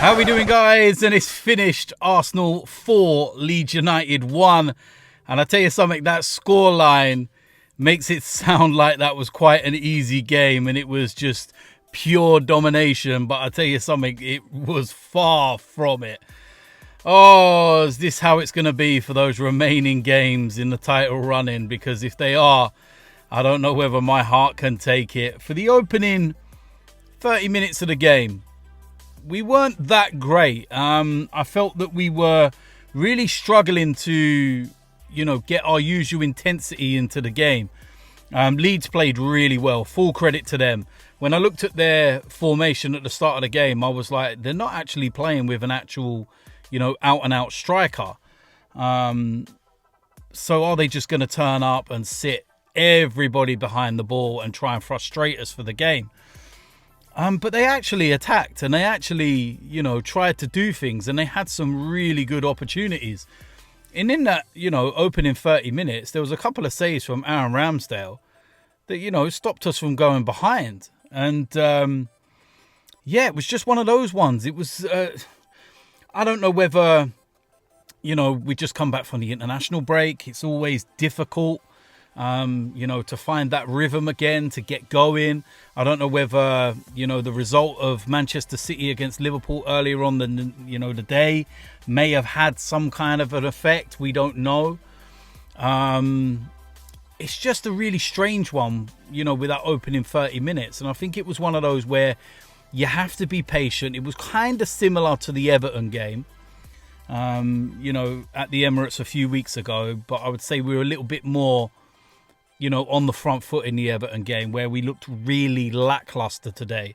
How we doing, guys? And it's finished. Arsenal 4, Leeds United 1. And I tell you something, that scoreline makes it sound like that was quite an easy game and it was just pure domination. But I tell you something, it was far from it. Oh, is this how it's going to be for those remaining games in the title running? Because if they are, I don't know whether my heart can take it. For the opening 30 minutes of the game, we weren't that great. I felt that we were really struggling to, get our usual intensity into the game. Leeds played really well. Full credit to them. When I looked at their formation at the start of the game, I was like, they're not actually playing with an actual, out-and-out striker. So are they just going to turn up and sit everybody behind the ball and try and frustrate us for the game? But they actually attacked and they actually, tried to do things, and they had some really good opportunities. And in that, opening 30 minutes, there was a couple of saves from Aaron Ramsdale that, stopped us from going behind. And, it was just one of those ones. It was, I don't know whether, we just come back from the international break. It's always difficult. To find that rhythm again, to get going. I don't know whether, the result of Manchester City against Liverpool earlier on the day may have had some kind of an effect. We don't know. It's just a really strange one, with that opening 30 minutes. And I think it was one of those where you have to be patient. It was kind of similar to the Everton game, at the Emirates a few weeks ago. But I would say we were a little bit more, on the front foot in the Everton game, where we looked really lackluster today.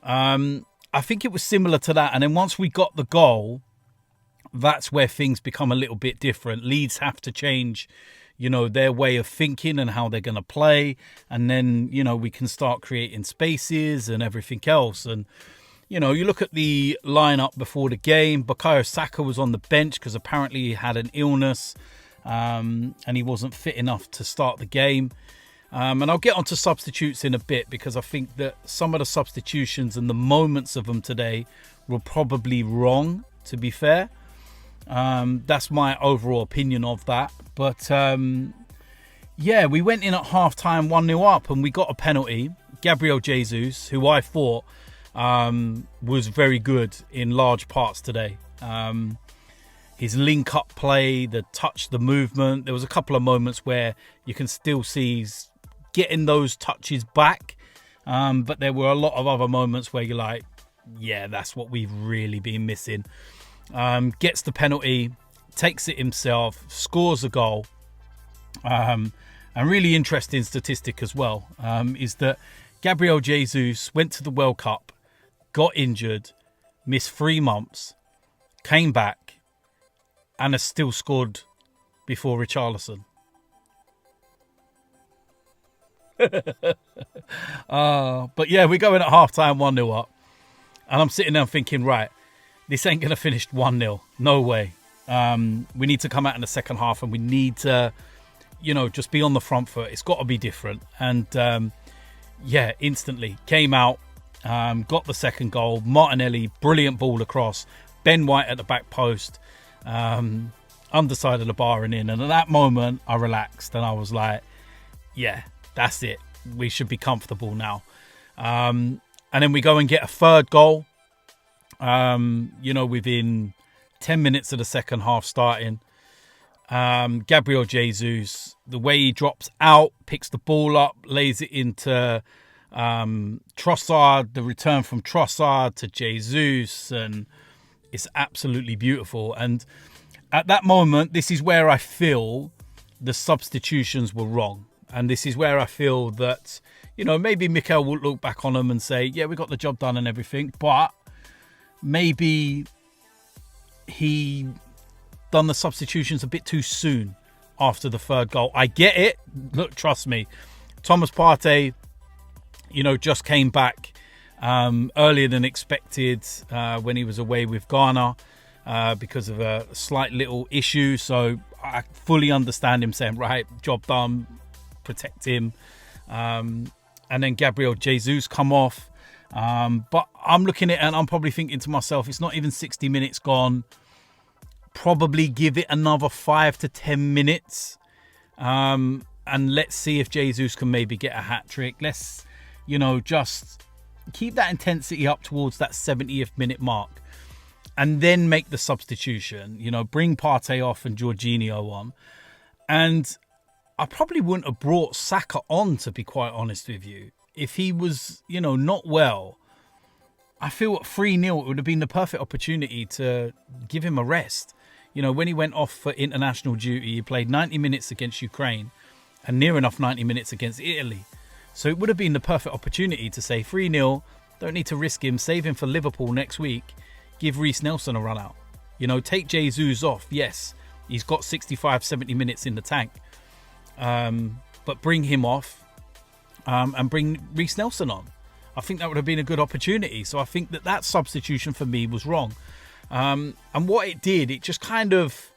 I think it was similar to that. And then once we got the goal, that's where things become a little bit different. Leeds have to change, their way of thinking and how they're going to play. And then, we can start creating spaces and everything else. And, you look at the lineup before the game. Bukayo Saka was on the bench because apparently he had an illness. And he wasn't fit enough to start the game. And I'll get onto substitutes in a bit, because I think that some of the substitutions and the moments of them today were probably wrong, to be fair. That's my overall opinion of that. But, we went in at half-time 1-0 up and we got a penalty. Gabriel Jesus, who I thought was very good in large parts today. His link-up play, the touch, the movement. There was a couple of moments where you can still see he's getting those touches back. But there were a lot of other moments where you're like, yeah, that's what we've really been missing. Gets the penalty, takes it himself, scores a goal. And really interesting statistic as well is that Gabriel Jesus went to the World Cup, got injured, missed 3 months, came back, and has still scored before Richarlison. But yeah, we're going at half-time 1-0 up. And I'm sitting there thinking, right, this ain't going to finish 1-0. No way. We need to come out in the second half and we need to, just be on the front foot. It's got to be different. And, instantly came out, got the second goal. Martinelli, brilliant ball across. Ben White at the back post. Underside of the bar and in, and at that moment I relaxed and I was like, yeah, that's it, we should be comfortable now. And then we go and get a third goal within 10 minutes of the second half starting. Gabriel Jesus, the way he drops out, picks the ball up, lays it into Trossard, the return from Trossard to Jesus, and it's absolutely beautiful. And at that moment, this is where I feel the substitutions were wrong. And this is where I feel that, maybe Mikel will look back on them and say, yeah, we got the job done and everything. But maybe he done the substitutions a bit too soon after the third goal. I get it. Look, trust me. Thomas Partey, just came back earlier than expected when he was away with Ghana because of a slight little issue. So I fully understand him saying, right, job done, protect him. And then Gabriel Jesus come off. But I'm looking at it and I'm probably thinking to myself, it's not even 60 minutes gone. Probably give it another 5 to 10 minutes. And let's see if Jesus can maybe get a hat-trick. Let's, just keep that intensity up towards that 70th minute mark. And then make the substitution. Bring Partey off and Jorginho on. And I probably wouldn't have brought Saka on, to be quite honest with you. If he was, not well, I feel at 3-0, it would have been the perfect opportunity to give him a rest. When he went off for international duty, he played 90 minutes against Ukraine and near enough 90 minutes against Italy. So it would have been the perfect opportunity to say 3-0, don't need to risk him, save him for Liverpool next week, give Reece Nelson a run out. Take Jesus off. Yes, he's got 65, 70 minutes in the tank. But bring him off. And bring Reece Nelson on. I think that would have been a good opportunity. So I think that substitution for me was wrong. And what it did, it just kind of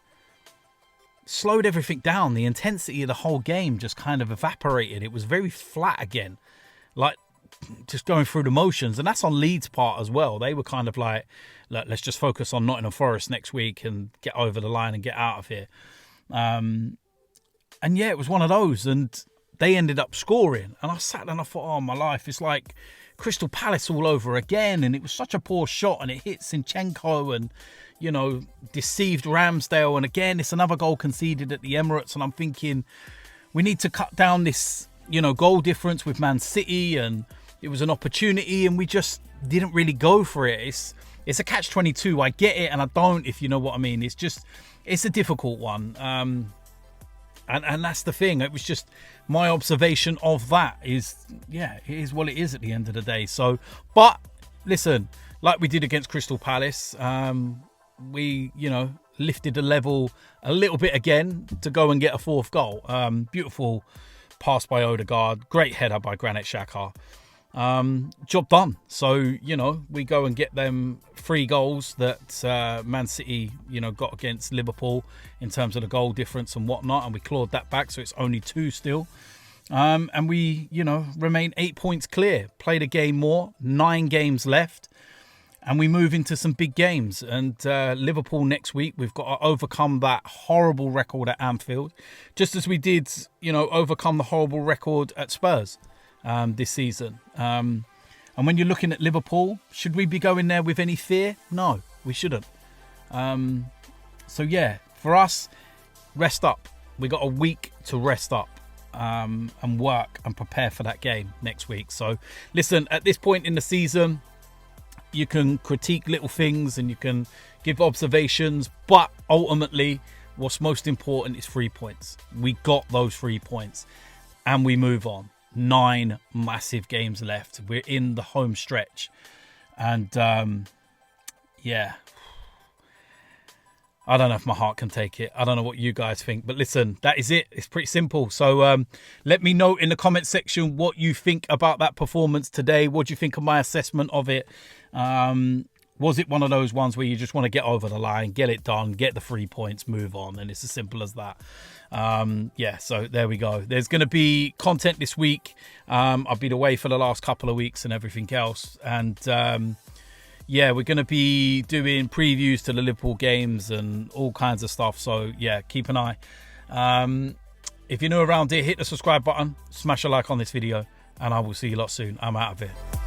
slowed everything down. The intensity of the whole game just kind of evaporated. It was very flat again. Like, just going through the motions. And that's on Leeds' part as well. They were kind of like, look, let's just focus on Nottingham Forest next week and get over the line and get out of here. And yeah, it was one of those. And they ended up scoring. And I sat there and I thought, oh, my life, it's like Crystal Palace all over again. And it was such a poor shot. And it hit Zinchenko and, deceived Ramsdale. And again, it's another goal conceded at the Emirates. And I'm thinking, we need to cut down this, goal difference with Man City. And it was an opportunity. And we just didn't really go for it. It's a catch-22. I get it. And I don't, if you know what I mean. It's a difficult one. And that's the thing. It was just my observation of that is, yeah, it is what it is at the end of the day. So, but listen, like we did against Crystal Palace, we, lifted the level a little bit again to go and get a fourth goal. Beautiful pass by Odegaard. Great header by Xhaka. Job done. So, we go and get them 3 goals that Man City, got against Liverpool in terms of the goal difference and whatnot. And we clawed that back. So it's only 2 still. And we, remain 8 points clear. Played a game more, 9 games left. And we move into some big games. And Liverpool next week, we've got to overcome that horrible record at Anfield. Just as we did, overcome the horrible record at Spurs. This season. And when you're looking at Liverpool, should we be going there with any fear? No, we shouldn't. So yeah, for us, rest up. We got a week to rest up and work and prepare for that game next week. So listen, at this point in the season, you can critique little things and you can give observations, but ultimately what's most important is 3 points. We got those 3 points and we move on. 9 massive games left. We're in the home stretch. And yeah, I don't know if my heart can take it. I don't know what you guys think. But listen, that is it. It's pretty simple. So let me know in the comment section what you think about that performance today. What do you think of my assessment of it? Was it one of those ones where you just want to get over the line, get it done, get the 3 points, move on? And it's as simple as that. Yeah, so there we go. There's going to be content this week. I've been away for the last couple of weeks and everything else. And yeah, we're going to be doing previews to the Liverpool games and all kinds of stuff. So yeah, keep an eye. If you're new around here, hit the subscribe button, smash a like on this video, and I will see you lot soon. I'm out of here.